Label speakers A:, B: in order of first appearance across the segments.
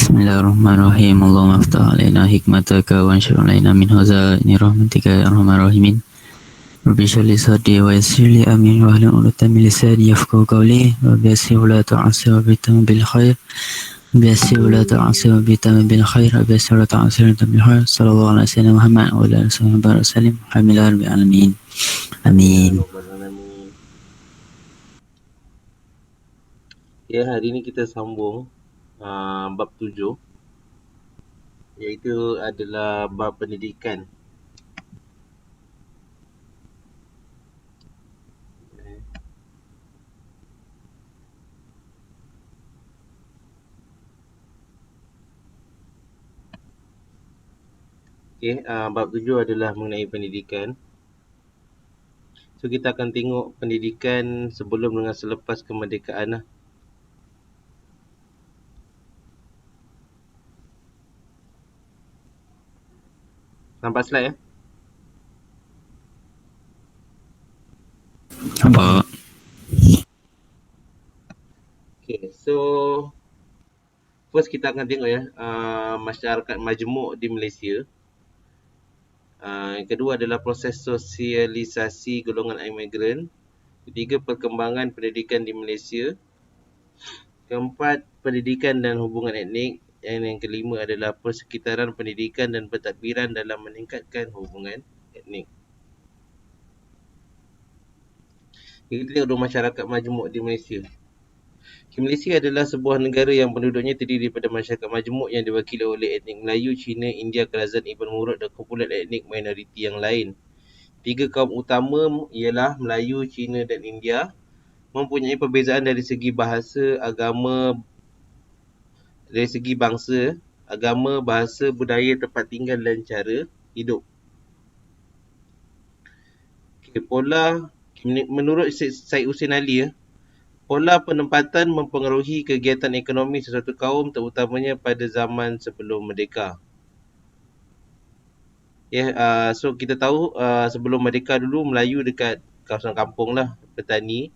A: Bismillahirrahmanirrahim. Allahumma aftah alaina hikmataka wa anshur alaina min hazaini rahmatika ya arhamar rahimin. Rabbi shrah li sadri wa yassir li amri wahlul 'uqdatam min lisani yafqahu qawli. Rabbi yassir wa la tu'assir wa bitamam bil khair. Rabbi yassir wa la tu'assir wa bitamam bil khair. Rabbi yassir wa la tu'assir wa bitamam bil khair. Sallallahu alaihi wasallam Muhammad wa ala alihi wa sallam. Alhamdulillah rabbil alamin. Amin.
B: Ya, hari ini kita sambung bab 7, iaitu adalah bab pendidikan. Bab 7 adalah mengenai pendidikan. So, kita akan tengok pendidikan sebelum dengan selepas kemerdekaan lah. Nampak slide ya?
A: Nampak.
B: Okay, so first kita akan tengok ya, masyarakat majmuk di Malaysia. Yang kedua adalah proses sosialisasi golongan imigran. Ketiga, perkembangan pendidikan di Malaysia. Keempat, pendidikan dan hubungan etnik. Yang kelima adalah persekitaran pendidikan dan pentadbiran dalam meningkatkan hubungan etnik. Kita tengok dulu masyarakat majmuk di Malaysia. Malaysia adalah sebuah negara yang penduduknya terdiri daripada masyarakat majmuk yang diwakili oleh etnik Melayu, Cina, India, Kerazan, Ibn Murud dan kumpulan etnik minoriti yang lain. Tiga kaum utama ialah Melayu, Cina dan India mempunyai perbezaan dari segi bahasa, agama, bahasa, budaya, tempat tinggal dan cara hidup. Menurut Syed Hussein Ali, pola penempatan mempengaruhi kegiatan ekonomi sesuatu kaum terutamanya pada zaman sebelum merdeka. So kita tahu sebelum merdeka dulu Melayu dekat kawasan kampung lah, petani.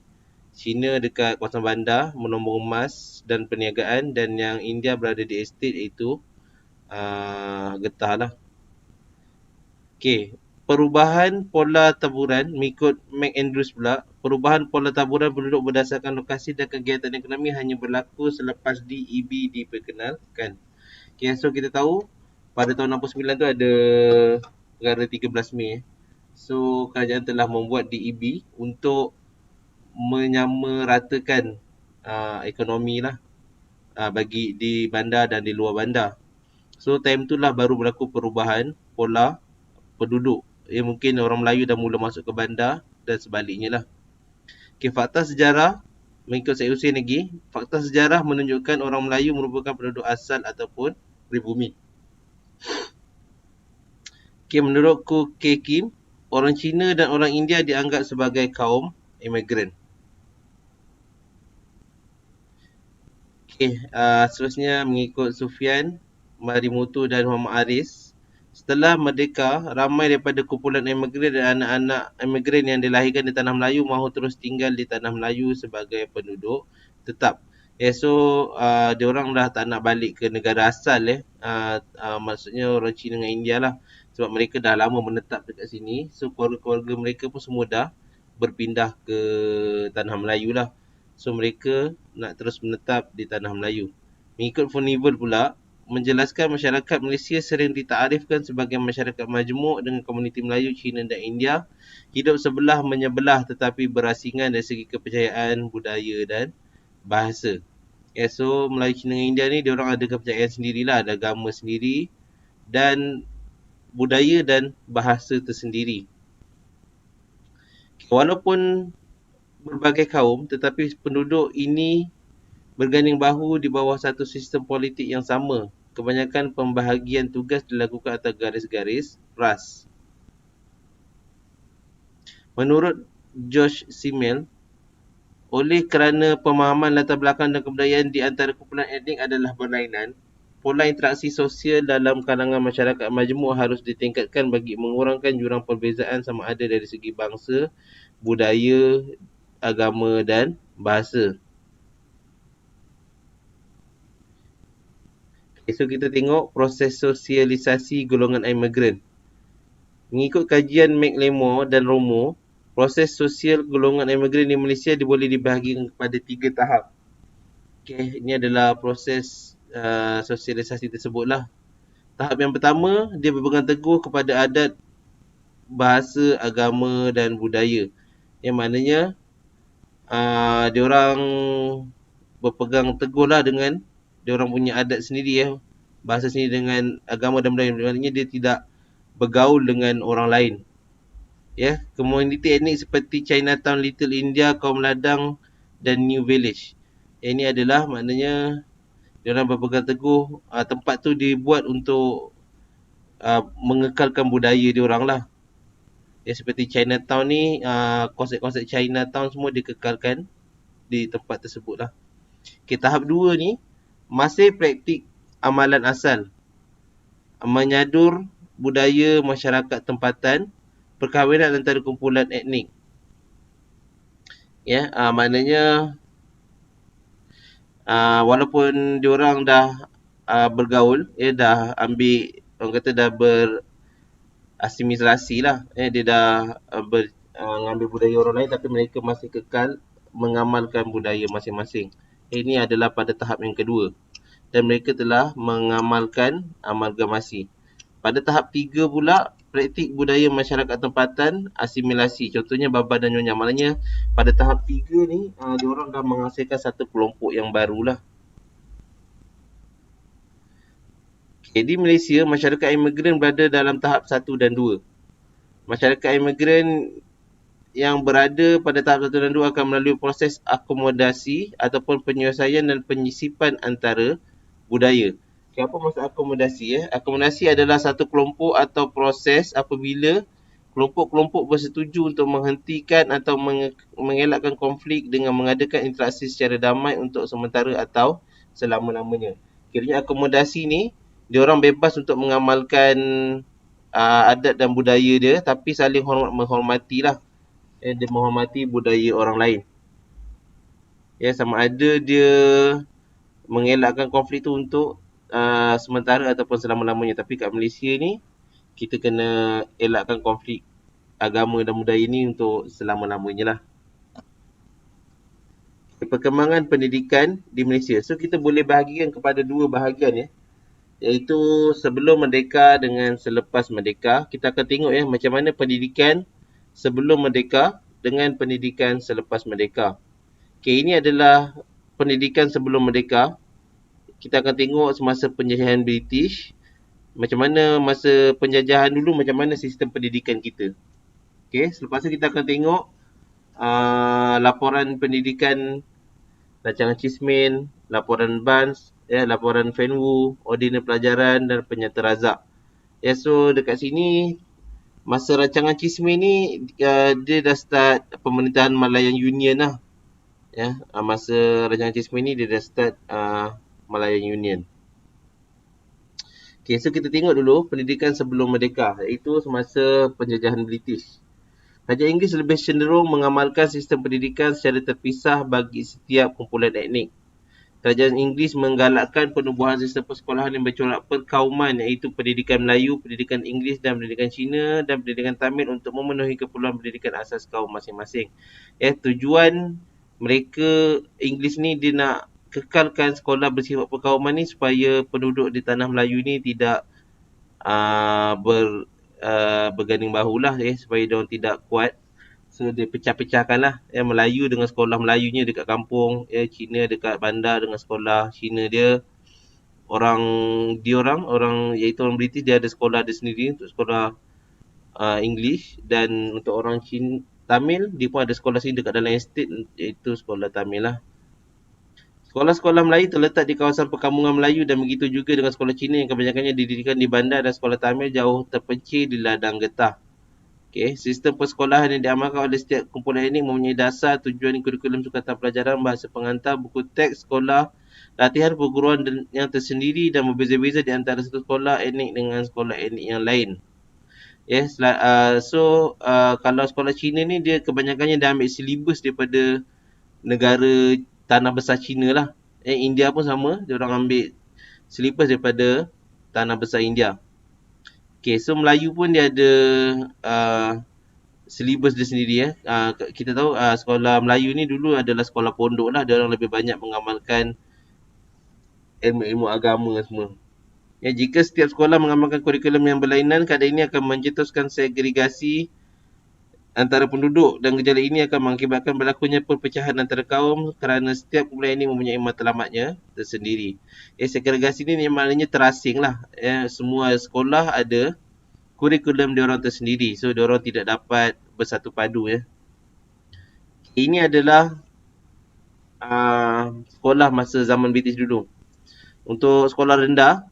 B: Cina dekat kawasan bandar, menambang emas dan perniagaan, dan yang India berada di estate iaitu getah lah. Perubahan pola taburan mengikut McAndrews pula, perubahan pola taburan penduduk berdasarkan lokasi dan kegiatan ekonomi hanya berlaku selepas DEB diperkenalkan. So kita tahu pada tahun 69 tu ada perkara 13 Mei. So kerajaan telah membuat DEB untuk menyamaratakan ekonomi lah bagi di bandar dan di luar bandar. So time tu lah baru berlaku perubahan pola penduduk. Mungkin orang Melayu dah mula masuk ke bandar dan sebaliknya lah. Fakta sejarah mengikut Syed Hussein lagi, fakta sejarah menunjukkan orang Melayu merupakan penduduk asal ataupun pribumi. Menurut Ku K. Kim, orang Cina dan orang India dianggap sebagai kaum imigran. Seterusnya mengikut Sufian Marimutu dan Muhammad Aris, setelah merdeka, ramai daripada kumpulan imigran dan anak-anak imigran yang dilahirkan di tanah Melayu mahu terus tinggal di tanah Melayu sebagai penduduk tetap. So diorang dah tak nak balik ke negara asal maksudnya orang Cina dengan India lah, sebab mereka dah lama menetap dekat sini. So keluarga-keluarga mereka pun semua dah berpindah ke tanah Melayu lah. So mereka nak terus menetap di tanah Melayu. Mengikut Funivel pula, menjelaskan masyarakat Malaysia sering ditaarifkan sebagai masyarakat majmuk dengan komuniti Melayu, Cina dan India hidup sebelah menyebelah tetapi berasingan dari segi kepercayaan, budaya dan bahasa. So Melayu, Cina dan India ni diorang ada kepercayaan sendirilah, ada agama sendiri dan budaya dan bahasa tersendiri. Walaupun berbagai kaum, tetapi penduduk ini berganding bahu di bawah satu sistem politik yang sama. Kebanyakan pembahagian tugas dilakukan atas garis-garis ras. Menurut George Simmel, oleh kerana pemahaman latar belakang dan kebudayaan di antara kumpulan etnik adalah berlainan, pola interaksi sosial dalam kalangan masyarakat majmuk harus ditingkatkan bagi mengurangkan jurang perbezaan sama ada dari segi bangsa, budaya, agama dan bahasa. So kita tengok proses sosialisasi golongan imigran. Mengikut kajian McLemore dan Romo, proses sosial golongan imigran di Malaysia boleh dibahagi kepada 3 tahap. Okay, ini adalah proses sosialisasi tersebutlah. Tahap yang pertama, dia berpegang teguh kepada adat, bahasa, agama dan budaya. Yang maknanya diorang berpegang teguhlah dengan diorang punya adat sendiri ya, bahasa sendiri dengan agama dan budaya. Maknanya dia tidak bergaul dengan orang lain. Ya, komuniti etnik seperti Chinatown, Little India, Kaum Ladang dan New Village. Ini adalah maknanya diorang berpegang teguh tempat tu dibuat untuk mengekalkan budaya diorang lah. Ya, seperti Chinatown ni, konsep-konsep Chinatown semua dikekalkan di tempat tersebut lah. Okay, tahap 2 ni masih praktik amalan asal, menyadur budaya masyarakat tempatan, perkahwinan antara kumpulan etnik. Ya, maknanya walaupun diorang dah bergaul, dah ambil, orang kata dah berasimilasi lah, dia dah mengambil budaya orang lain, tapi mereka masih kekal mengamalkan budaya masing-masing. Ini adalah pada tahap yang kedua, dan mereka telah mengamalkan amalgamasi. Pada tahap 3 pula, praktik budaya masyarakat tempatan, asimilasi. Contohnya Baba dan Nyonya. Maknanya pada tahap 3 ni, diorang dah menghasilkan satu kelompok yang barulah. Okay, di Malaysia, masyarakat imigran berada dalam tahap 1 dan 2. Masyarakat imigran yang berada pada tahap 1 dan 2 akan melalui proses akomodasi ataupun penyelesaian dan penyisipan antara budaya. Okay, apa maksud akomodasi? Akomodasi adalah satu kelompok atau proses apabila kelompok-kelompok bersetuju untuk menghentikan atau mengelakkan konflik dengan mengadakan interaksi secara damai untuk sementara atau selama-lamanya. Kiranya akomodasi ni, diorang bebas untuk mengamalkan adat dan budaya dia, tapi saling menghormatilah. Dia menghormati budaya orang lain. Ya, sama ada dia mengelakkan konflik tu untuk sementara ataupun selama-lamanya. Tapi kat Malaysia ni, kita kena elakkan konflik agama dan budaya ni untuk selama-lamanya lah. Perkembangan pendidikan di Malaysia. So, kita boleh bahagikan kepada 2 bahagian ya. Iaitu sebelum merdeka dengan selepas merdeka. Kita akan tengok ya macam mana pendidikan sebelum merdeka dengan pendidikan selepas merdeka. Okay, ini adalah pendidikan sebelum merdeka. Kita akan tengok semasa penjajahan British, macam mana masa penjajahan dulu, macam mana sistem pendidikan kita. Okay, selepas tu kita akan tengok laporan pendidikan rancangan Chismin, laporan Barnes, laporan Fenwu, ordinar pelajaran dan penyata razak. So dekat sini, masa rancangan Chismin ni, dia dah start pemerintahan Malayan Union lah. Masa rancangan Chismin ni, dia dah start Malayan Union. Okay, so kita tengok dulu pendidikan sebelum merdeka, iaitu semasa penjajahan British. Kerajaan Inggeris lebih cenderung mengamalkan sistem pendidikan secara terpisah bagi setiap kumpulan etnik. Kerajaan Inggeris menggalakkan penubuhan sistem persekolahan yang bercorak perkauman, iaitu pendidikan Melayu, pendidikan Inggeris dan pendidikan Cina dan pendidikan Tamil untuk memenuhi keperluan pendidikan asas kaum masing-masing. Tujuan mereka Inggeris ni dia nak kekalkan sekolah bersifat perkauman ni supaya penduduk di tanah Melayu ni tidak berganding bahu lah supaya diorang tidak kuat. So dia pecah-pecahkan lah Melayu dengan sekolah Melayunya dekat kampung, Cina dekat bandar dengan sekolah Cina dia. Orang iaitu orang British, dia ada sekolah dia sendiri untuk sekolah English, dan untuk orang Tamil dia pun ada sekolah sendiri dekat dalam estate, iaitu sekolah Tamil lah. Sekolah-sekolah Melayu terletak di kawasan perkampungan Melayu dan begitu juga dengan sekolah Cina yang kebanyakannya didirikan di bandar, dan sekolah Tamil jauh terpencil di ladang getah. Okay, sistem persekolahan yang diamalkan oleh setiap kumpulan ini mempunyai dasar, tujuan, kurikulum, sukatan pelajaran, bahasa pengantar, buku teks sekolah, latihan perguruan yang tersendiri dan berbeza-beza di antara satu sekolah etnik dengan sekolah etnik yang lain. Kalau sekolah Cina ni dia kebanyakannya dah ambil silibus daripada negara tanah besar Cina lah. India pun sama, dia orang ambil silibus daripada tanah besar India. Okay, so Melayu pun dia ada silibus dia sendiri. Kita tahu sekolah Melayu ni dulu adalah sekolah pondok lah. Dia orang lebih banyak mengamalkan ilmu-ilmu agama semua. Ya, jika setiap sekolah mengamalkan kurikulum yang berlainan, keadaan ini akan mencetuskan segregasi antara penduduk dan gejala ini akan mengakibatkan berlakunya perpecahan antara kaum kerana setiap kumpulan ini mempunyai matlamatnya tersendiri. Segregasi ini maknanya terasing lah. Semua sekolah ada kurikulum diorang tersendiri. So, diorang tidak dapat bersatu padu. Ini adalah sekolah masa zaman British dulu. Untuk sekolah rendah,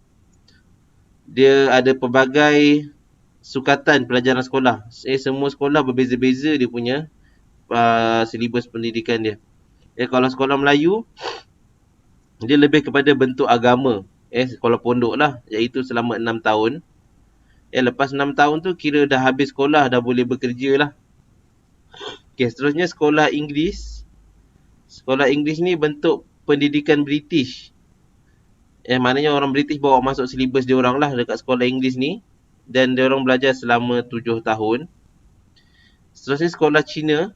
B: dia ada pelbagai sukatan pelajaran sekolah. Semua sekolah berbeza-beza dia punya silibus pendidikan dia. Kalau sekolah Melayu, dia lebih kepada bentuk agama. Sekolah pondok lah, iaitu selama 6 tahun. Lepas 6 tahun tu kira dah habis sekolah, dah boleh bekerja lah. Seterusnya sekolah Inggeris. Sekolah Inggeris ni bentuk pendidikan British. Maknanya orang British bawa masuk silibus dia orang lah dekat sekolah Inggeris ni. Dan dia orang belajar selama 7 tahun. Seterusnya sekolah Cina.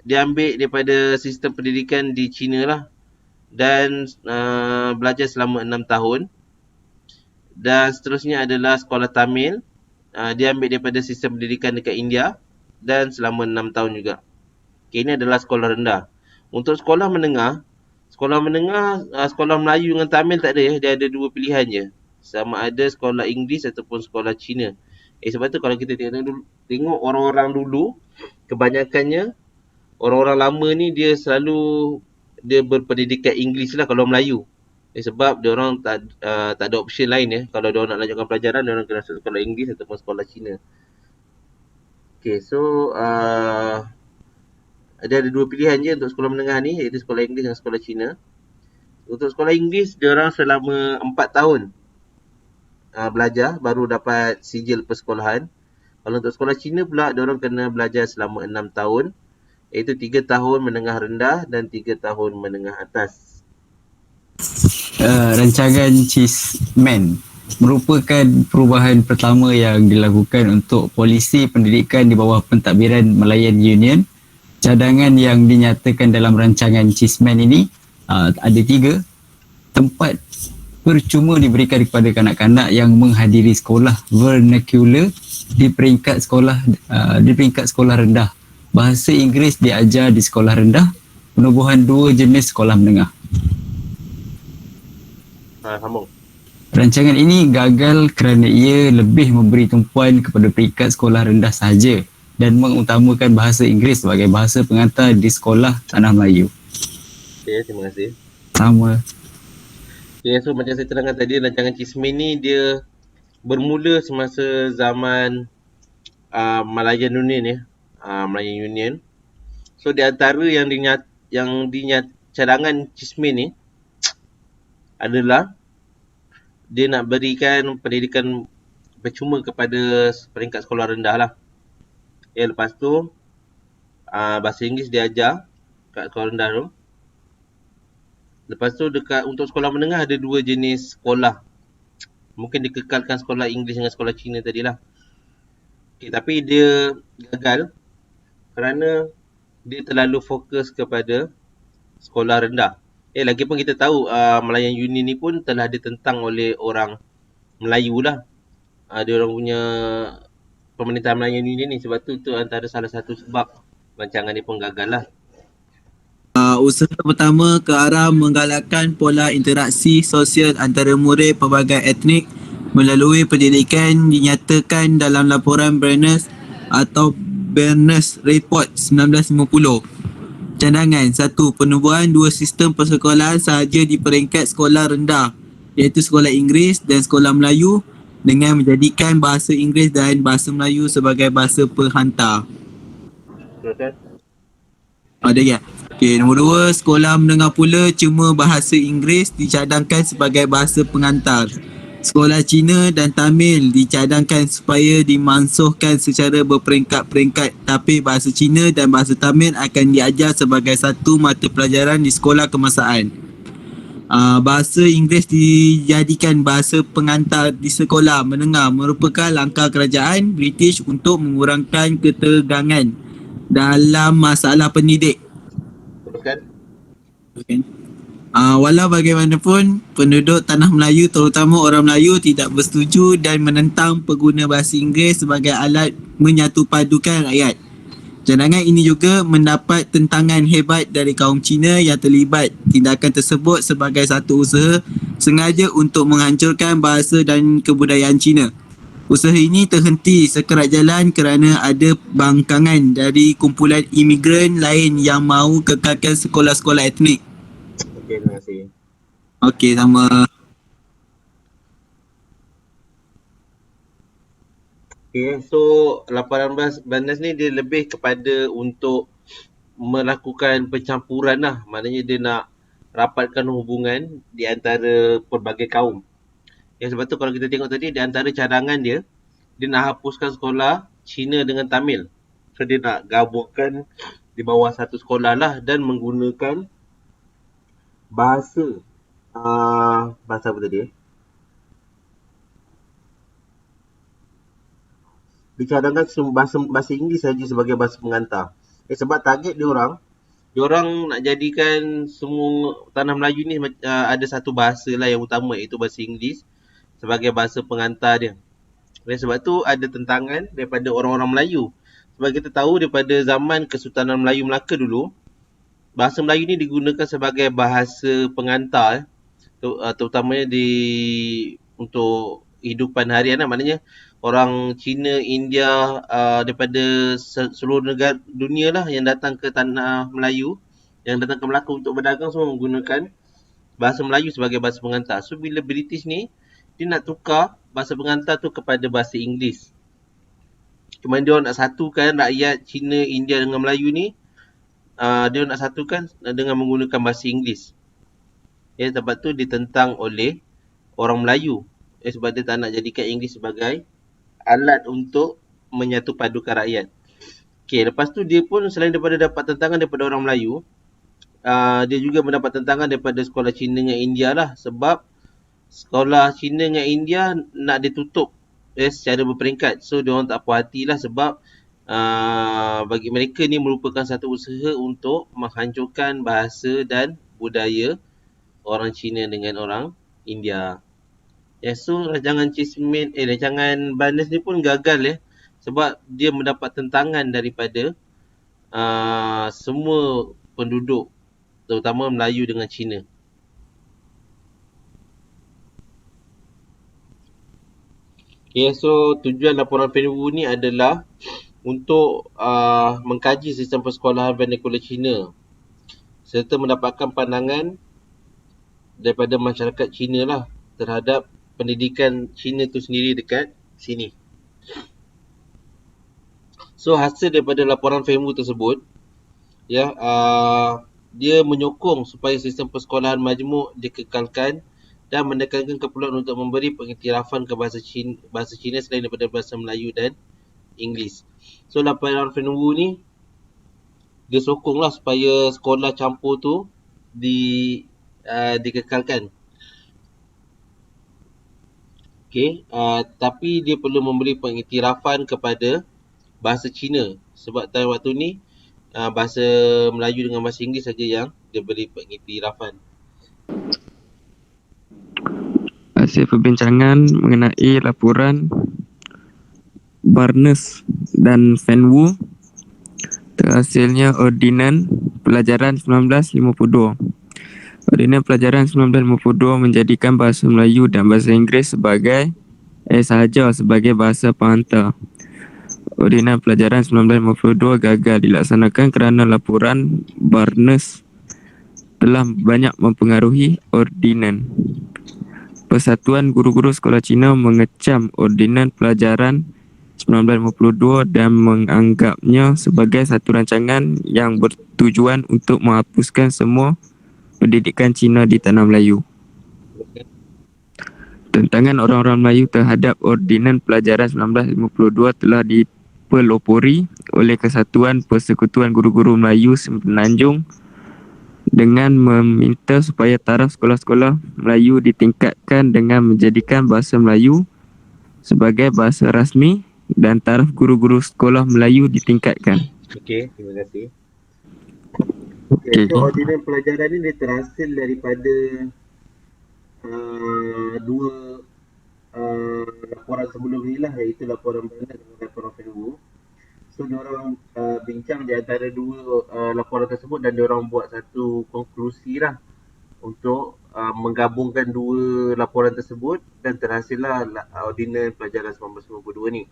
B: Dia ambil daripada sistem pendidikan di Cina lah. Dan belajar selama 6 tahun. Dan seterusnya adalah sekolah Tamil. Dia ambil daripada sistem pendidikan dekat India. Dan selama 6 tahun juga. Ini adalah sekolah rendah. Untuk sekolah menengah, sekolah Melayu dengan Tamil tak ada. Dia ada 2 pilihan je. Sama ada sekolah Inggeris ataupun sekolah Cina. Sebab tu kalau kita tengok orang-orang dulu, kebanyakannya orang-orang lama ni dia berpendidikan Inggeris lah kalau Melayu. Sebab dia orang tak ada option lain. Kalau dia orang nak lanjutkan pelajaran, dia orang kena masuk sekolah Inggeris ataupun sekolah Cina. So ada 2 pilihan je untuk sekolah menengah ni, iaitu sekolah Inggeris dan sekolah Cina. Untuk sekolah Inggeris, dia orang selama 4 tahun belajar baru dapat sijil persekolahan. Kalau untuk sekolah Cina pula, dia orang kena belajar selama 6 tahun, iaitu 3 tahun menengah rendah dan 3 tahun menengah atas.
C: Rancangan Cheeseman merupakan perubahan pertama yang dilakukan untuk polisi pendidikan di bawah pentadbiran Malayan Union. Cadangan yang dinyatakan dalam rancangan Cheeseman ini ada 3. Tempat percuma diberikan kepada kanak-kanak yang menghadiri sekolah vernacular di peringkat sekolah rendah. Bahasa Inggeris diajar di sekolah rendah. Penubuhan 2 jenis sekolah menengah.
B: Sambung.
C: Rancangan ini gagal kerana ia lebih memberi tumpuan kepada peringkat sekolah rendah sahaja dan mengutamakan bahasa Inggeris sebagai bahasa pengantar di sekolah tanah Melayu.
B: Terima kasih.
C: Sama.
B: So macam saya terangkan tadi, rancangan Cheeseman ni dia bermula semasa zaman Malayan Union Malayan Union. So di antara yang cadangan Cheeseman ni adalah dia nak berikan pendidikan percuma kepada peringkat sekolah rendah lah. Lepas tu bahasa Inggeris dia ajar kat sekolah rendah tu. Lepas tu untuk sekolah menengah ada 2 jenis sekolah. Mungkin dikekalkan sekolah Inggeris dengan sekolah Cina tadilah. Tapi dia gagal kerana dia terlalu fokus kepada sekolah rendah. Lagipun kita tahu Malayan Union ni pun telah ditentang oleh orang Melayu lah. Dia orang punya pemerintahan Malayan Union ni. Sebab tu antara salah satu sebab rancangan ni pun gagal lah.
D: Usaha pertama ke arah menggalakkan pola interaksi sosial antara murid pelbagai etnik melalui pendidikan dinyatakan dalam laporan Barnes atau Barnes Report 1950. Cadangan 1. Penubuhan 2 sistem persekolahan sahaja di peringkat sekolah rendah, iaitu sekolah Inggeris dan sekolah Melayu, dengan menjadikan bahasa Inggeris dan bahasa Melayu sebagai bahasa penghantar. Ada ya? Nombor 2, sekolah menengah pula cuma bahasa Inggeris dicadangkan sebagai bahasa pengantar. Sekolah Cina dan Tamil dicadangkan supaya dimansuhkan secara berperingkat-peringkat, tapi bahasa Cina dan bahasa Tamil akan diajar sebagai satu mata pelajaran di sekolah kemasaan. Bahasa Inggeris dijadikan bahasa pengantar di sekolah menengah merupakan langkah kerajaan British untuk mengurangkan ketegangan dalam masalah pendidik.
B: Teruskan.
D: Okay. Walau bagaimanapun, penduduk Tanah Melayu terutama orang Melayu tidak bersetuju dan menentang pengguna bahasa Inggeris sebagai alat menyatupadukan rakyat. Cadangan ini juga mendapat tentangan hebat dari kaum Cina yang terlibat. Tindakan tersebut sebagai satu usaha sengaja untuk menghancurkan bahasa dan kebudayaan Cina. Usaha ini terhenti sekerat jalan kerana ada bangkangan dari kumpulan imigran lain yang mahu kekalkan sekolah-sekolah etnik.
B: Okey, terima kasih.
D: Okey, sama.
B: Okay, so laporan Barnes ni dia lebih kepada untuk melakukan pencampuran lah. Maknanya dia nak rapatkan hubungan di antara pelbagai kaum. Sebab tu kalau kita tengok tadi, di antara cadangan dia nak hapuskan sekolah Cina dengan Tamil. So dia nak gabungkan di bawah satu sekolah lah dan menggunakan bahasa apa tadi dicadangkan bahasa Inggeris saja sebagai bahasa pengantar. Sebab target diorang nak jadikan semua tanah Melayu ni ada satu bahasa lah yang utama, iaitu bahasa Inggeris sebagai bahasa pengantar dia. Dan sebab tu ada tentangan daripada orang-orang Melayu. Sebab kita tahu daripada zaman Kesultanan Melayu Melaka dulu, bahasa Melayu ni digunakan sebagai bahasa pengantar, terutamanya untuk hidupan harian lah. Maknanya orang Cina, India, daripada seluruh negara dunia lah yang datang ke tanah Melayu, yang datang ke Melaka untuk berdagang, semua menggunakan bahasa Melayu sebagai bahasa pengantar. So bila British ni, dia nak tukar bahasa pengantar tu kepada bahasa Inggeris. Cuma dia nak satukan rakyat Cina, India dengan Melayu ni, dia nak satukan dengan menggunakan bahasa Inggeris. Sebab tu ditentang oleh orang Melayu. Sebab dia tak nak jadikan Inggeris sebagai alat untuk menyatupadukan rakyat. Okay, lepas tu dia pun selain daripada dapat tentangan daripada orang Melayu, dia juga mendapat tentangan daripada sekolah Cina dengan India lah. Sebab sekolah Cina dengan India nak ditutup secara berperingkat. So dia orang tak puas hati lah sebab bagi mereka ni merupakan satu usaha untuk menghancurkan bahasa dan budaya orang Cina dengan orang India. So rancangan rancangan Barnes ni pun gagal sebab dia mendapat tentangan daripada semua penduduk, terutama Melayu dengan Cina. So tujuan laporan Penwu ni adalah untuk mengkaji sistem persekolahan vernacular Cina serta mendapatkan pandangan daripada masyarakat Cina lah terhadap pendidikan Cina tu sendiri dekat sini. So hasil daripada laporan Penwu tersebut, dia menyokong supaya sistem persekolahan majmuk dikekalkan dan menekankan keperluan untuk memberi pengiktirafan ke bahasa Cina selain daripada bahasa Melayu dan Inggeris. So laporan Penwu ni dia sokonglah supaya sekolah campur tu dikekalkan. Tapi dia perlu memberi pengiktirafan kepada bahasa Cina sebab time waktu ni bahasa Melayu dengan bahasa Inggeris saja yang dia beri pengiktirafan.
E: Hasil perbincangan mengenai laporan Barnes dan Penwu, terhasilnya Ordinan Pelajaran 1952. Ordinan Pelajaran 1952 menjadikan bahasa Melayu dan bahasa Inggeris sahaja sebagai bahasa pengantar. Ordinan Pelajaran 1952 gagal dilaksanakan kerana laporan Barnes telah banyak mempengaruhi ordinan. Persatuan Guru-Guru Sekolah Cina mengecam Ordinan Pelajaran 1952 dan menganggapnya sebagai satu rancangan yang bertujuan untuk menghapuskan semua pendidikan Cina di Tanah Melayu. Tentangan orang-orang Melayu terhadap Ordinan Pelajaran 1952 telah dipelopori oleh Kesatuan Persekutuan Guru-Guru Melayu Semenanjung dengan meminta supaya taraf sekolah-sekolah Melayu ditingkatkan dengan menjadikan bahasa Melayu sebagai bahasa rasmi dan taraf guru-guru sekolah Melayu ditingkatkan.
B: Okey, terima kasih.
E: Okey.
B: So ordinan pelajaran ni dia terhasil daripada dua laporan sebelum ni lah, iaitu laporan Bernard dan laporan Fenwu. So diorang bincang di antara dua laporan tersebut dan diorang buat satu konklusi lah untuk menggabungkan dua laporan tersebut dan terhasillah ordinan pelajaran 1992 ni.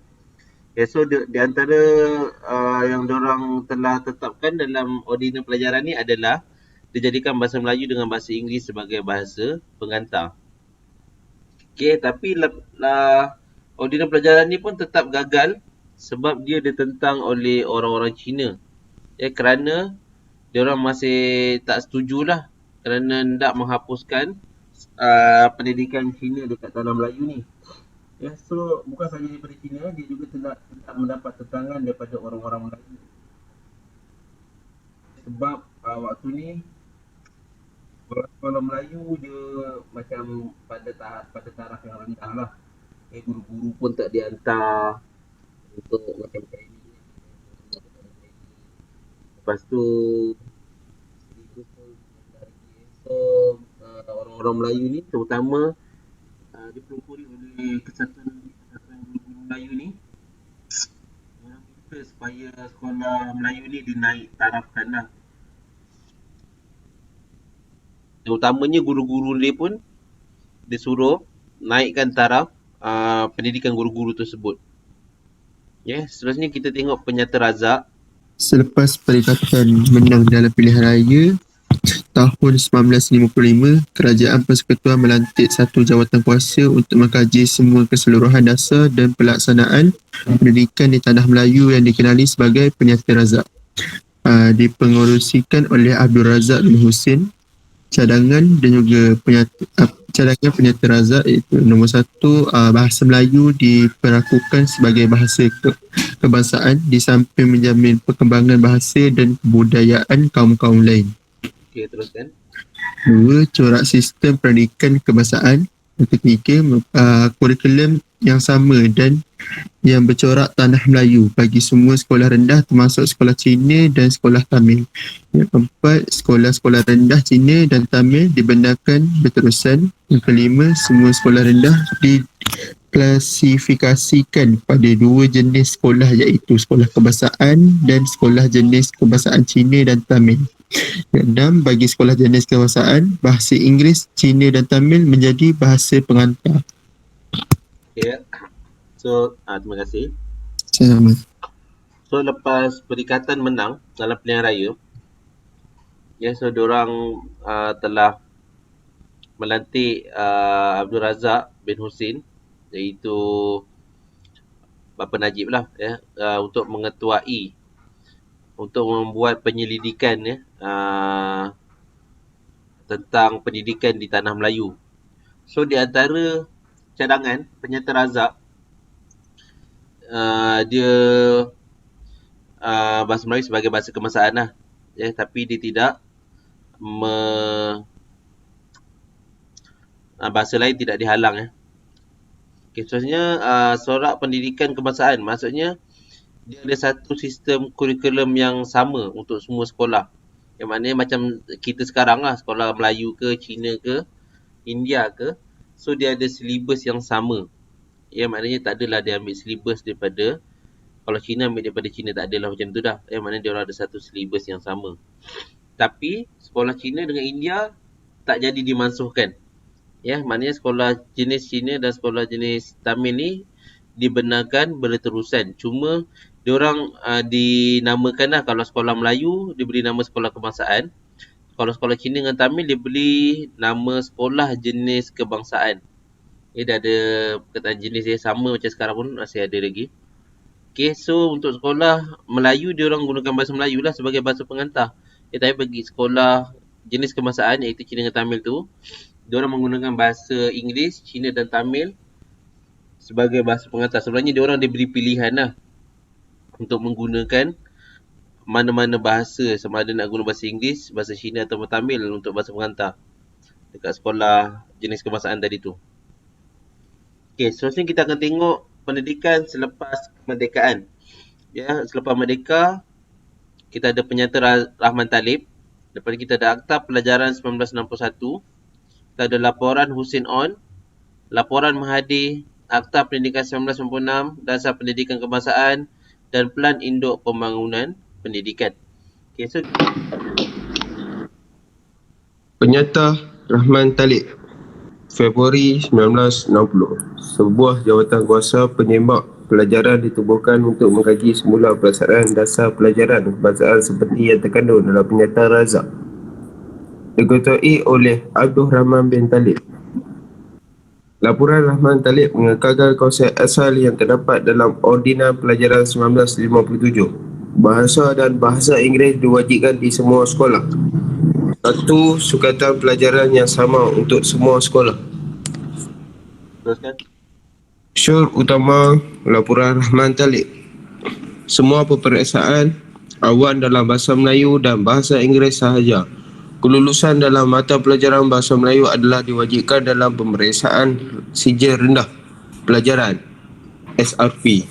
B: Okay, so di antara yang diorang telah tetapkan dalam ordinan pelajaran ni adalah dijadikan bahasa Melayu dengan bahasa Inggeris sebagai bahasa pengantar. Okay, tapi ordinan pelajaran ni pun tetap gagal sebab dia ditentang oleh orang-orang Cina. Kerana diorang masih tak setujulah kerana hendak menghapuskan pendidikan Cina dekat tanah Melayu ni. So bukan sahaja daripada Cina, dia juga telah mendapat tentangan daripada orang-orang Melayu. Sebab waktu ni orang Melayu dia macam pada taraf yang rendah lah. Guru-guru pun tak dihantar untuk macam training. Lepas tu so orang-orang Melayu ni terutama dipelopori oleh kesatuan guru-guru Melayu ni, orang minta supaya sekolah Melayu ni dinaik tarafkan lah. Terutamanya guru-guru dia pun disuruh naikkan taraf pendidikan guru-guru tersebut. Seterusnya kita tengok Penyata Razak.
F: Selepas Perikatan menang dalam pilihan raya tahun 1955, Kerajaan Persekutuan melantik satu jawatan kuasa untuk mengkaji semua keseluruhan dasar dan pelaksanaan pendidikan di Tanah Melayu yang dikenali sebagai Penyata Razak. Dipengerusikan oleh Abdul Razak bin Husin. Cadangan dan juga cadangan Penyata Razak iaitu nombor 1, bahasa Melayu diperlakukan sebagai bahasa kebangsaan di samping menjamin perkembangan bahasa dan kebudayaan kaum-kaum lain.
B: Okey, teruskan.
F: 2, corak sistem pendidikan kebangsaan. Yang ketiga, kurikulum yang sama dan yang bercorak Tanah Melayu bagi semua sekolah rendah termasuk sekolah Cina dan sekolah Tamil. Yang keempat, sekolah-sekolah rendah Cina dan Tamil dibenarkan berterusan. Yang kelima, semua sekolah rendah diklasifikasikan pada dua jenis sekolah iaitu sekolah kebangsaan dan sekolah jenis kebangsaan Cina dan Tamil. Yang enam, bagi sekolah jenis kebangsaan, bahasa Inggeris, Cina dan Tamil menjadi bahasa pengantar.
B: Okay. So, terima kasih.
F: Sama.
B: So, lepas Perikatan menang dalam pilihan raya, so diorang telah melantik Abdul Razak bin Husin, iaitu Bapa Najib lah, untuk mengetuai, untuk membuat penyelidikan tentang pendidikan di Tanah Melayu. So di antara cadangan Penyata Razak, dia bahasa Melayu sebagai bahasa kebangsaan lah, tapi dia tidak bahasa lain tidak dihalang. Okay, seterusnya sorak pendidikan kebangsaan, maksudnya dia ada satu sistem kurikulum yang sama untuk semua sekolah. Yang maknanya macam kita sekarang lah, sekolah Melayu ke, Cina ke, India ke. So dia ada silibus yang sama. Maknanya tak adalah dia ambil silibus daripada, kalau Cina ambil daripada Cina, tak adalah macam tu dah. Maknanya dia orang ada satu silibus yang sama. Tapi sekolah Cina dengan India tak jadi dimansuhkan. Maknanya sekolah jenis Cina dan sekolah jenis Tamil ni dibenarkan berterusan. Cuma diorang dinamakan lah, kalau sekolah Melayu diberi nama sekolah kebangsaan, kalau sekolah Cina dengan Tamil diberi nama sekolah jenis kebangsaan. Dia ada perkataan jenis dia sama macam sekarang pun masih ada lagi. Okay, so untuk sekolah Melayu diorang gunakan bahasa Melayu lah sebagai bahasa pengantar. Tapi bagi sekolah jenis kebangsaan iaitu Cina dengan Tamil tu, diorang menggunakan bahasa Inggeris, Cina dan Tamil sebagai bahasa pengantar. Sebenarnya diorang diberi pilihan lah untuk menggunakan mana-mana bahasa, sama ada nak guna bahasa Inggeris, bahasa Cina atau Tamil untuk bahasa pengantar dekat sekolah jenis kebangsaan tadi tu. Okey, seterusnya kita akan tengok pendidikan selepas kemerdekaan. Ya, selepas merdeka, kita ada penyata Rahman Talib. Lepas ni kita ada Akta Pelajaran 1961. Kita ada laporan Hussein On, laporan Mahathir, Akta Pendidikan 1996, Dasar Pendidikan Kebangsaan dan Plan Induk Pembangunan Pendidikan. Okay, so
G: Penyata Rahman Talib, Februari 1960. Sebuah jawatan kuasa penyembak pelajaran ditubuhkan untuk mengkaji semula pelaksanaan dasar pelajaran kebangsaan seperti yang terkandung dalam Penyataan Razak. Diketuai oleh Abdul Rahman bin Talib. Laporan Rahman Talib mengekalkan konsep asal yang terdapat dalam Ordinan Pelajaran 1957. Bahasa dan bahasa Inggeris diwajibkan di semua sekolah. Satu sukatan pelajaran yang sama untuk semua sekolah.
B: teruskan.
G: Syur utama laporan Rahman Talib. Semua peperiksaan awan dalam bahasa Melayu dan bahasa Inggeris sahaja. Kelulusan dalam mata pelajaran bahasa Melayu adalah diwajibkan dalam pemeriksaan sijil rendah pelajaran SRP.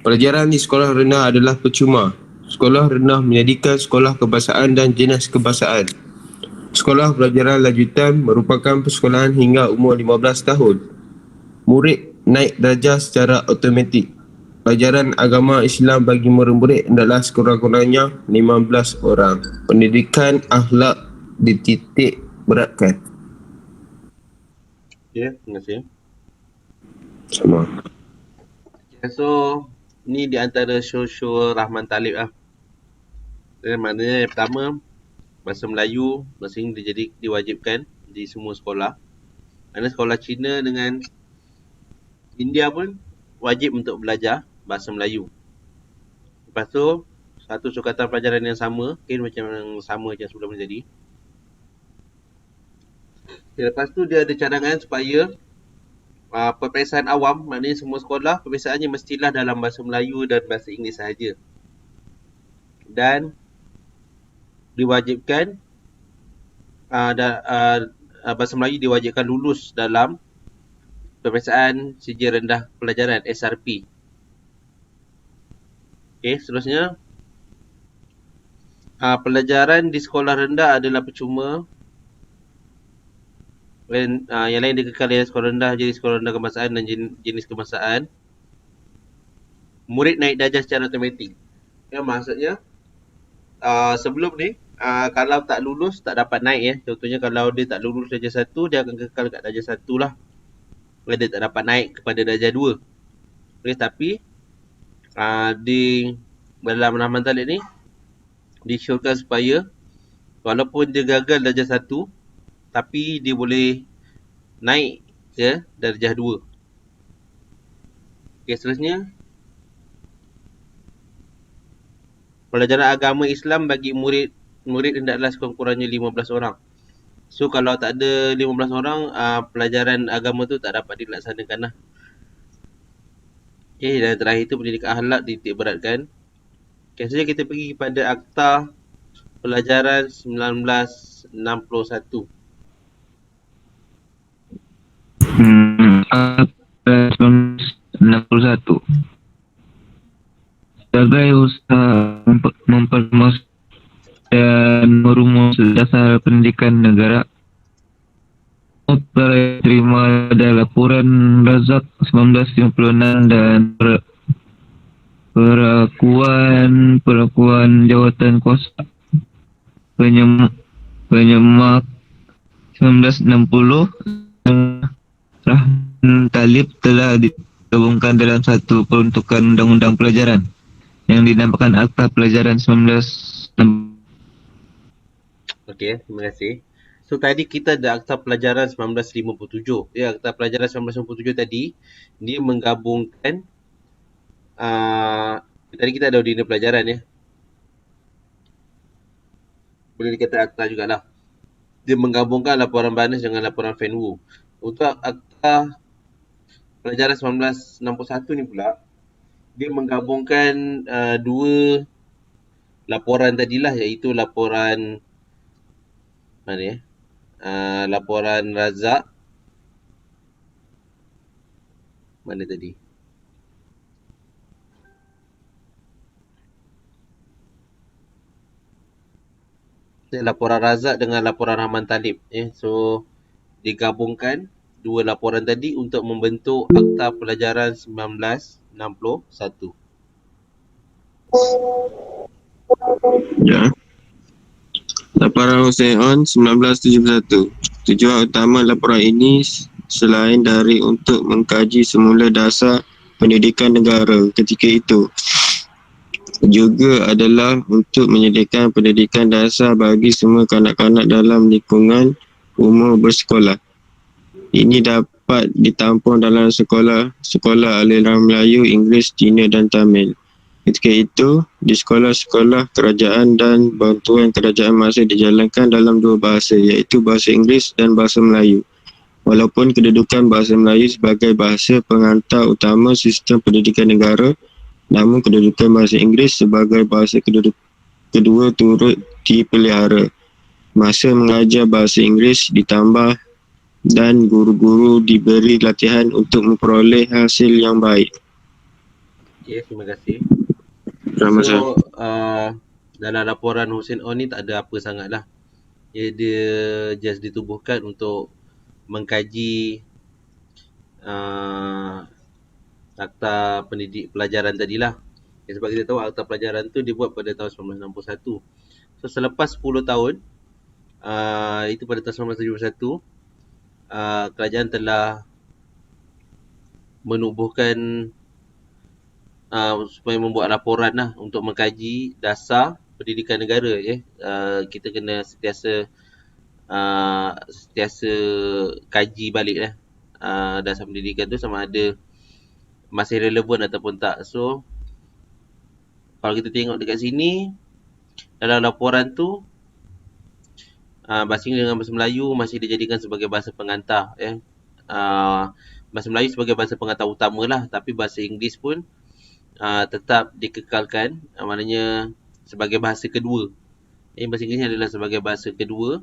G: Pelajaran di sekolah rendah adalah percuma. Sekolah rendah menyediakan sekolah kebangsaan dan jenis kebangsaan. Sekolah pelajaran lanjutan merupakan persekolahan hingga umur 15 tahun. Murid naik darjah secara automatik. Pelajaran agama Islam bagi murid-murid adalah sekurang-kurangnya 15 orang. Pendidikan akhlak dititik beratkan.
B: Okay, terima kasih.
G: Sama.
B: Okay, so ni di antara show-show Rahman Talib lah. Maknanya yang pertama, bahasa Melayu, bahasa Inggeris jadi diwajibkan di semua sekolah. Kerana sekolah Cina dengan India pun wajib untuk belajar bahasa Melayu. Lepas tu, satu sukatan pelajaran yang sama, macam yang sama macam sebelum ni tadi. Okay, lepas tu dia ada cadangan supaya peperiksaan awam, maknanya semua sekolah peperiksaannya mestilah dalam bahasa Melayu dan bahasa Inggeris sahaja. Dan diwajibkan bahasa Melayu diwajibkan lulus dalam peperiksaan sijil rendah pelajaran SRP. Okey, seterusnya pelajaran di sekolah rendah adalah percuma. Dan yang lain dikekal dari sekolah rendah jadi sekolah rendah kebangsaan dan jenis kebangsaan. Murid naik darjah secara automatik. Ya, maksudnya sebelum ni kalau tak lulus tak dapat naik ya. Contohnya kalau dia tak lulus darjah 1, dia akan kekal kat darjah 1 lah. Dia tak dapat naik kepada darjah 2. Okay, tapi di dalam Rahman Talib ni disyorkan supaya walaupun dia gagal darjah 1, tapi dia boleh naik ke darjah 2. Okay, seterusnya pelajaran agama Islam bagi murid hendaklah sekurang-kurangnya 15 orang. So kalau tak ada 15 orang, pelajaran agama tu tak dapat dilaksanakan lah. Okay, dan terakhir tu pendidikan akhlak dititik beratkan. Okay, saja kita pergi kepada Akta Pelajaran 1961.
E: Akta 1961. Sebagai usaha memperluas dan merumus dasar pendidikan negara, terima ada laporan Razak 1956 dan perakuan jawatan kuasa penyemak 1960. Rahman Talib telah digabungkan dalam satu peruntukan undang-undang pelajaran yang dinamakan Akta Pelajaran 1960.
B: Okey, terima kasih. So tadi kita ada Akta Pelajaran 1957. Ya, Akta Pelajaran 1957 tadi dia menggabungkan tadi kita ada Ordinal Pelajaran ya. Boleh dikata akta jugalah. Dia menggabungkan laporan Barnes dengan laporan Fenwu. Untuk Akta Pelajaran 1961 ni pula, dia menggabungkan dua laporan tadilah, iaitu laporan mana ya? Laporan Razak. Mana tadi? Laporan Razak dengan laporan Rahman Talib. So digabungkan dua laporan tadi untuk membentuk Akta Pelajaran 1961.
G: Ya. Laporan Hussein On 1971. Tujuan utama laporan ini selain dari untuk mengkaji semula dasar pendidikan negara ketika itu, juga adalah untuk menyediakan pendidikan dasar bagi semua kanak-kanak dalam lingkungan umur bersekolah. Ini dapat ditampung dalam sekolah aliran Melayu, Inggeris, Cina dan Tamil. Ketika itu, di sekolah-sekolah kerajaan dan bantuan kerajaan masih dijalankan dalam dua bahasa, iaitu bahasa Inggeris dan bahasa Melayu. Walaupun kedudukan bahasa Melayu sebagai bahasa pengantar utama sistem pendidikan negara, namun kedudukan bahasa Inggeris sebagai bahasa kedua turut dipelihara. Masa mengajar bahasa Inggeris ditambah dan guru-guru diberi latihan untuk memperoleh hasil yang baik.
B: Okay, terima kasih.
G: Sama-sama.
B: So, dalam laporan Hussein On ni tak ada apa sangat lah. Dia just ditubuhkan untuk mengkaji Akta Pelajaran tadilah. Sebab kita tahu Akta Pelajaran tu dibuat pada tahun 1961. So selepas 10 tahun, itu pada tahun 1971, kerajaan telah menubuhkan supaya membuat laporan lah untuk mengkaji dasar pendidikan negara. Kita kena sentiasa kaji balik lah dasar pendidikan tu sama ada masih relevan ataupun tak. So kalau kita tengok dekat sini, dalam laporan tu bahasa Inggeris dengan bahasa Melayu masih dijadikan sebagai bahasa pengantar. Bahasa Melayu sebagai bahasa pengantar utama lah, tapi bahasa Inggeris pun tetap dikekalkan, maknanya sebagai bahasa kedua. Bahasa Inggeris adalah sebagai bahasa kedua.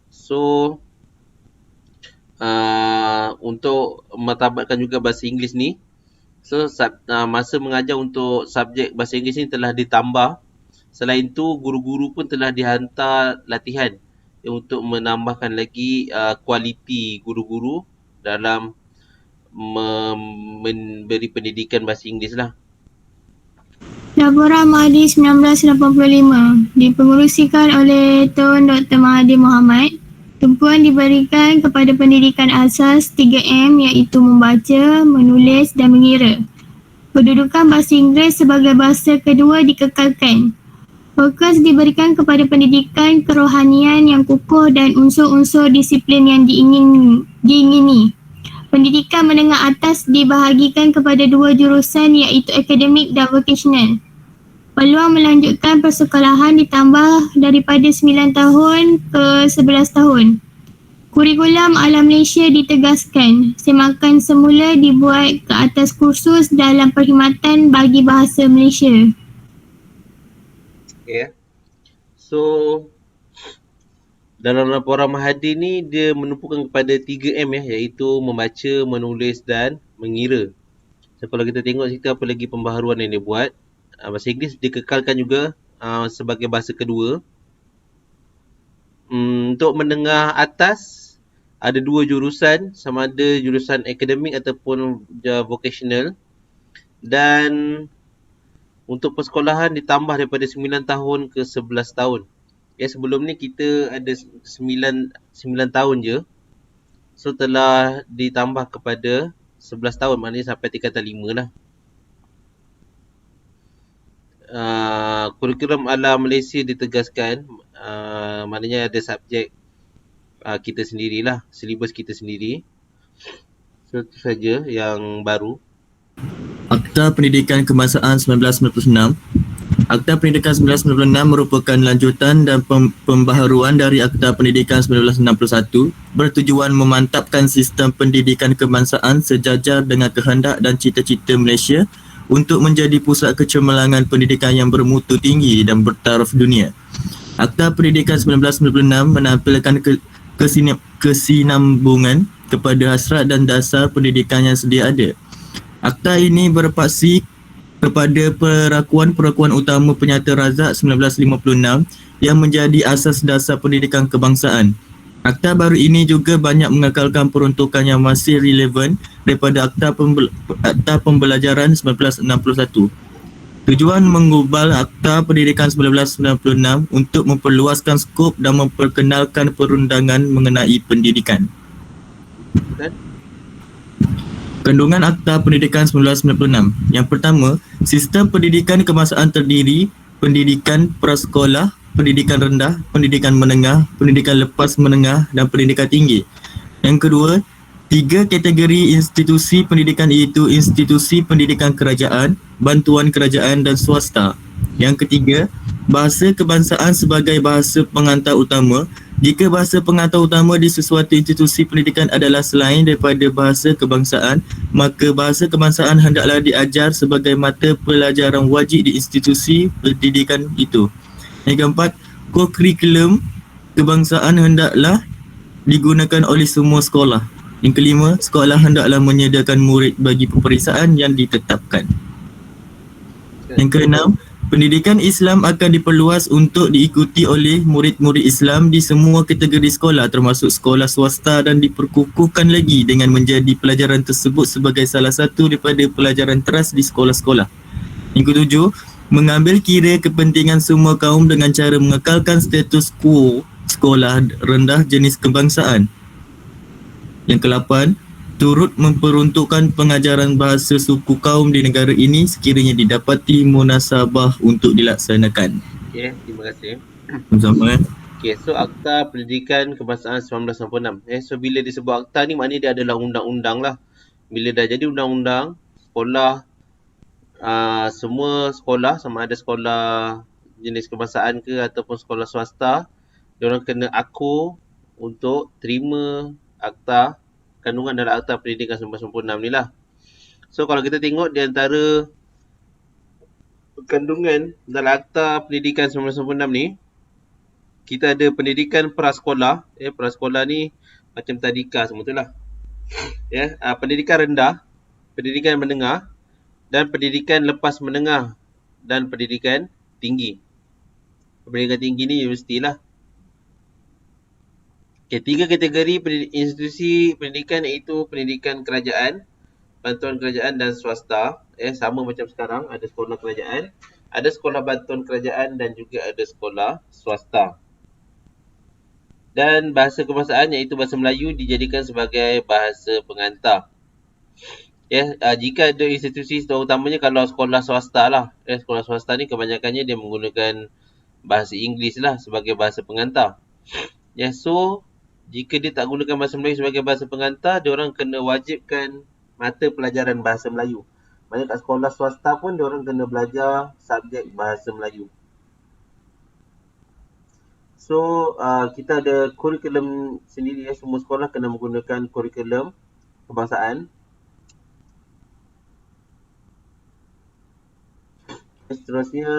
B: So untuk mertabatkan juga bahasa Inggeris ni, so masa mengajar untuk subjek bahasa Inggeris ni telah ditambah. Selain tu, guru-guru pun telah dihantar latihan untuk menambahkan lagi kualiti guru-guru dalam memberi pendidikan bahasa Inggeris lah.
H: Laporan Mahathir 1985 dipengerusikan oleh Tun Dr. Mahathir Mohamad. Tumpuan diberikan kepada pendidikan asas 3M iaitu membaca, menulis dan mengira. Kedudukan bahasa Inggeris sebagai bahasa kedua dikekalkan. Fokus diberikan kepada pendidikan kerohanian yang kukuh dan unsur-unsur disiplin yang diingini. Pendidikan menengah atas dibahagikan kepada dua jurusan iaitu akademik dan vocational. Peluang melanjutkan persekolahan ditambah daripada 9 tahun ke 11 tahun. Kurikulum ala Malaysia ditegaskan. Semakan semula dibuat ke atas kursus dalam perkhidmatan bagi bahasa Malaysia.
B: Okay. So dalam laporan Mahathir ni dia menumpukan kepada 3M iaitu membaca, menulis dan mengira. So kalau kita tengok situ apa lagi pembaharuan yang dia buat, bahasa Inggeris dikekalkan juga sebagai bahasa kedua. Untuk menengah atas ada dua jurusan, sama ada jurusan akademik ataupun vocational. Dan untuk persekolahan ditambah daripada 9 tahun ke 11 tahun. Sebelum ni kita ada 9 tahun je. So telah ditambah kepada 11 tahun, maknanya sampai tingkatan 5 lah. Kurikulum ala Malaysia ditegaskan, maknanya ada subjek kita sendirilah, silibus kita sendiri. So itu saja yang baru.
I: Akta Pendidikan Kebangsaan 1996. Akta Pendidikan 1996 merupakan lanjutan dan pembaharuan dari Akta Pendidikan 1961 bertujuan memantapkan sistem pendidikan kebangsaan sejajar dengan kehendak dan cita-cita Malaysia untuk menjadi pusat kecemerlangan pendidikan yang bermutu tinggi dan bertaraf dunia. Akta Pendidikan 1996 menampilkan kesinambungan kepada hasrat dan dasar pendidikan yang sedia ada. Akta ini berpaksi kepada perakuan utama Penyata Razak 1956 yang menjadi asas dasar pendidikan kebangsaan. Akta baru ini juga banyak mengekalkan peruntukan yang masih relevan daripada Akta Pembelajaran 1961. Tujuan mengubal Akta Pendidikan 1996 untuk memperluaskan skop dan memperkenalkan perundangan mengenai pendidikan. Kandungan Akta Pendidikan 1996. Yang pertama, sistem pendidikan kebangsaan terdiri pendidikan prasekolah, pendidikan rendah, pendidikan menengah, pendidikan lepas menengah dan pendidikan tinggi. Yang kedua, 3 kategori institusi pendidikan iaitu institusi pendidikan kerajaan, bantuan kerajaan dan swasta. Yang ketiga, bahasa kebangsaan sebagai bahasa pengantar utama. Jika bahasa pengantar utama di sesuatu institusi pendidikan adalah selain daripada bahasa kebangsaan, maka bahasa kebangsaan hendaklah diajar sebagai mata pelajaran wajib di institusi pendidikan itu. Yang keempat, kurikulum kebangsaan hendaklah digunakan oleh semua sekolah. Yang kelima, sekolah hendaklah menyediakan murid bagi peperiksaan yang ditetapkan. Yang keenam, pendidikan Islam akan diperluas untuk diikuti oleh murid-murid Islam di semua kategori sekolah termasuk sekolah swasta dan diperkukuhkan lagi dengan menjadi pelajaran tersebut sebagai salah satu daripada pelajaran teras di sekolah-sekolah. Yang ketujuh, mengambil kira kepentingan semua kaum dengan cara mengekalkan status quo sekolah rendah jenis kebangsaan. Yang ke-8, turut memperuntukkan pengajaran bahasa suku kaum di negara ini sekiranya didapati munasabah untuk dilaksanakan.
B: Okey, terima kasih.
I: Sama-sama.
B: Okey, so Akta Pendidikan Kebangsaan 1996. So bila disebut akta ni maknanya dia adalah undang-undang lah. Bila dah jadi undang-undang, sekolah semua sekolah sama ada sekolah jenis kebangsaan ke ataupun sekolah swasta, diorang kena aku untuk terima akta kandungan dalam Akta Pendidikan 1996 ni lah. So kalau kita tengok di antara kandungan dalam Akta Pendidikan 1996 ni, kita ada pendidikan prasekolah. Prasekolah ni macam tadika semua tu lah. Pendidikan rendah, pendidikan menengah dan pendidikan lepas menengah dan pendidikan tinggi. Pendidikan tinggi ni universiti lah. Okay, 3 kategori institusi pendidikan iaitu pendidikan kerajaan, bantuan kerajaan dan swasta. Sama macam sekarang, ada sekolah kerajaan, ada sekolah bantuan kerajaan dan juga ada sekolah swasta. Dan bahasa kebangsaan iaitu bahasa Melayu dijadikan sebagai bahasa pengantar. Jika ada institusi terutamanya kalau sekolah swasta lah. Sekolah swasta ni kebanyakannya dia menggunakan bahasa Inggeris lah sebagai bahasa pengantar. So jika dia tak gunakan bahasa Melayu sebagai bahasa pengantar, dia orang kena wajibkan mata pelajaran bahasa Melayu. Maksudnya kat sekolah swasta pun dia orang kena belajar subjek bahasa Melayu. So kita ada kurikulum sendiri. Semua sekolah kena menggunakan kurikulum kebangsaan. Seterusnya,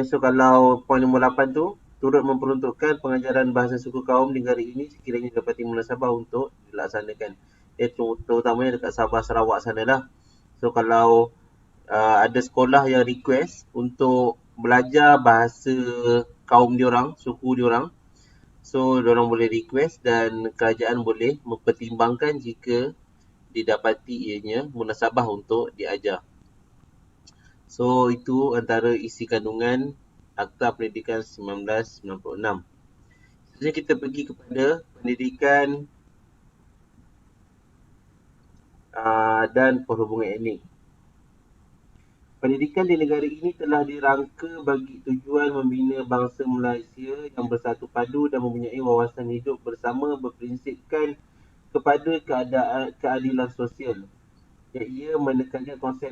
B: so kalau poin nombor 8 tu, turut memperuntukkan pengajaran bahasa suku kaum di negara ini sekiranya dapati munasabah untuk dilaksanakan. Terutamanya dekat Sabah, Sarawak sana lah. So kalau ada sekolah yang request untuk belajar bahasa kaum diorang, suku diorang, so diorang boleh request dan kerajaan boleh mempertimbangkan jika didapati ianya munasabah untuk diajar. So itu antara isi kandungan Akta Pendidikan 1996. Seterusnya kita pergi kepada pendidikan dan perhubungan etnik. Pendidikan di negara ini telah dirangka bagi tujuan membina bangsa Malaysia yang bersatu padu dan mempunyai wawasan hidup bersama berprinsipkan kepada keadilan sosial. Ia menekankan konsep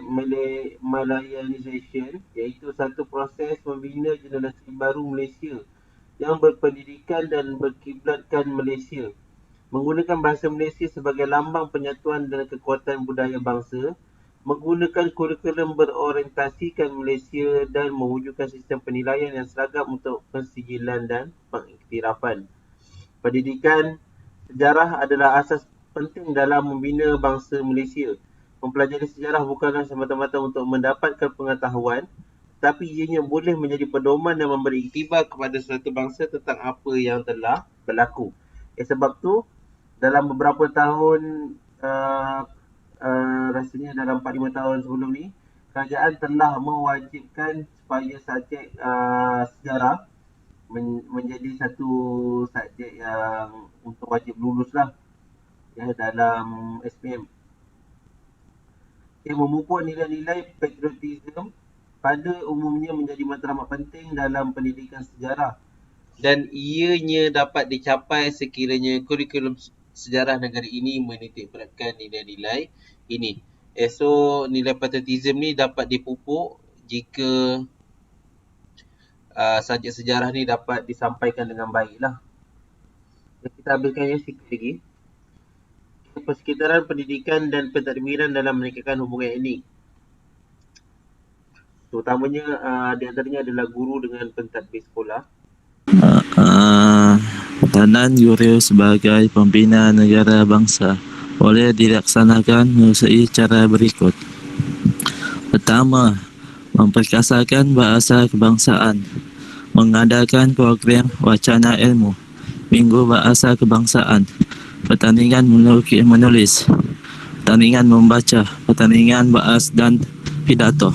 B: Malayanisation, iaitu satu proses membina generasi baru Malaysia yang berpendidikan dan berkiblatkan Malaysia menggunakan bahasa Malaysia sebagai lambang penyatuan dan kekuatan budaya bangsa, menggunakan kurikulum berorientasikan Malaysia dan mewujudkan sistem penilaian yang seragam untuk pensijilan dan pengiktirafan. Pendidikan sejarah adalah asas penting dalam membina bangsa Malaysia. Mempelajari sejarah bukanlah semata-mata untuk mendapatkan pengetahuan, tapi ianya boleh menjadi pedoman dan memberi iktibar kepada suatu bangsa tentang apa yang telah berlaku. Sebab tu, dalam beberapa tahun, rasanya dalam 4-5 tahun sebelum ni, kerajaan telah mewajibkan supaya subjek sejarah menjadi satu subjek yang untuk wajib lulus lah ya, dalam SPM. Yang memupuk nilai-nilai patriotisme pada umumnya menjadi matlamat penting dalam pendidikan sejarah dan ianya dapat dicapai sekiranya kurikulum sejarah negara ini menitik beratkan nilai-nilai ini. So nilai patriotisme ni dapat dipupuk jika subjek sejarah ni dapat disampaikan dengan baik lah. Kita ambilkannya sikit lagi. Persekitaran pendidikan dan pentadbiran dalam meningkatkan hubungan etnik. Terutamanya di antaranya adalah guru dengan pentadbir sekolah.
J: Peranan guru sebagai pembina negara bangsa boleh dilaksanakan melalui cara berikut. Pertama, memperkasakan bahasa kebangsaan, mengadakan program wacana ilmu, minggu bahasa kebangsaan, pertandingan menulis, pertandingan membaca, pertandingan bahas dan pidato,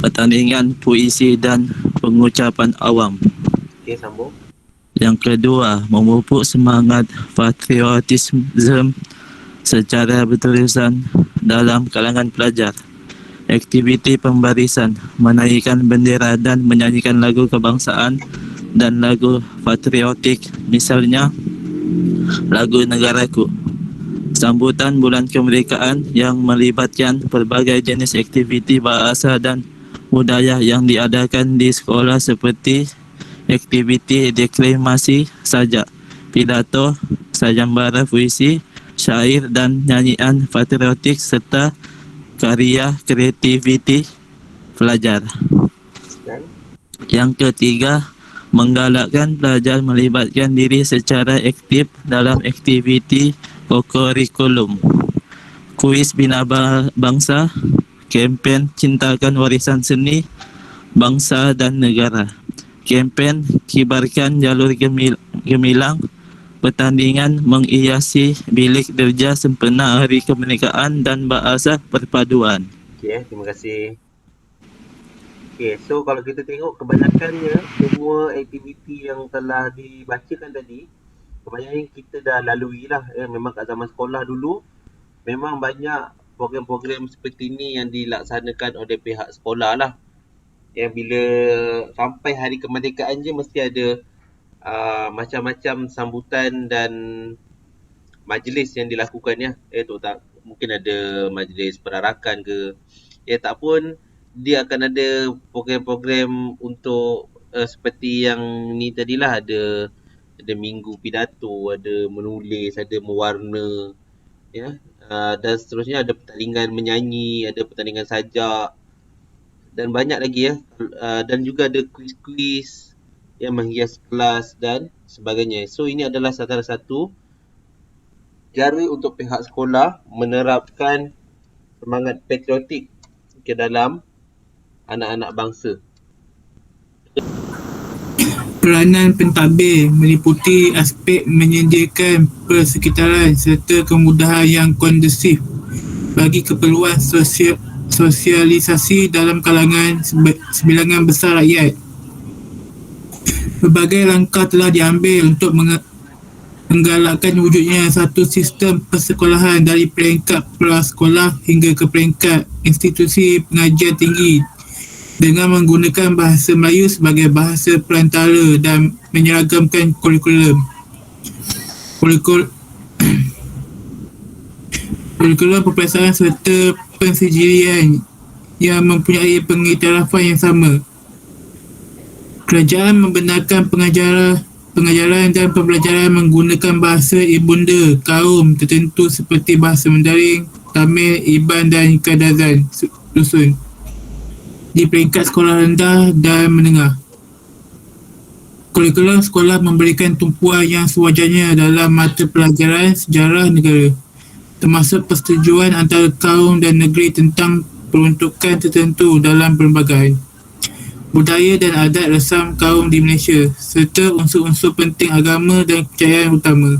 J: pertandingan puisi dan pengucapan awam.
B: Okey, sambung.
J: Yang kedua, memupuk semangat patriotisme secara berterusan dalam kalangan pelajar. Aktiviti pembarisan, menaikkan bendera dan menyanyikan lagu kebangsaan dan lagu patriotik, misalnya lagu Negaraku. Sambutan bulan kemerdekaan yang melibatkan pelbagai jenis aktiviti bahasa dan budaya yang diadakan di sekolah seperti aktiviti deklamasi sajak, pidato, sayembara puisi, syair dan nyanyian patriotik serta karya kreativiti pelajar. Yang ketiga, menggalakkan pelajar melibatkan diri secara aktif dalam aktiviti kokurikulum, kuis bina bangsa, kempen cintakan warisan seni, bangsa dan negara, kempen kibarkan jalur gemilang, pertandingan menghiasi bilik derja sempena hari kemerdekaan dan bahasa perpaduan.
B: Okey, terima kasih. Okey, so kalau kita tengok kebanyakannya semua aktiviti yang telah dibacakan tadi, kebanyakan kita dah lalui lah. Memang kat zaman sekolah dulu memang banyak program-program seperti ni yang dilaksanakan oleh pihak sekolah lah. Yang bila sampai hari kemerdekaan je mesti ada macam-macam sambutan dan majlis yang dilakukan ya. Tak, mungkin ada majlis perarakan ke. Tak pun dia akan ada program-program untuk seperti yang ni tadilah, ada minggu pidato, ada menulis, ada mewarna ya. Dan seterusnya ada pertandingan menyanyi, ada pertandingan sajak dan banyak lagi ya. Dan juga ada kuis-kuis yang menghias kelas dan sebagainya. So ini adalah salah satu cara untuk pihak sekolah menerapkan semangat patriotik ke dalam anak-anak bangsa.
K: Peranan pentadbir meliputi aspek menyediakan persekitaran serta kemudahan yang kondusif bagi keperluan sosialisasi dalam kalangan sebilangan besar rakyat. Berbagai langkah telah diambil untuk menggalakkan wujudnya satu sistem persekolahan dari peringkat prasekolah hingga ke peringkat institusi pengajian tinggi dengan menggunakan bahasa Melayu sebagai bahasa perantara dan menyeragamkan kurikulum peperiksaan serta pensijilian yang mempunyai pengiktirafan yang sama. Kerajaan membenarkan pengajaran pengajaran dan pembelajaran menggunakan bahasa ibunda kaum tertentu seperti bahasa Mandarin, Tamil, Iban dan Kadazan dusun di peringkat sekolah rendah dan menengah. Kurikulum sekolah memberikan tumpuan yang sewajarnya dalam mata pelajaran sejarah negara, termasuk persetujuan antara kaum dan negeri tentang peruntukan tertentu dalam perlembagaan, budaya dan adat resam kaum di Malaysia, serta unsur-unsur penting agama dan kepercayaan utama.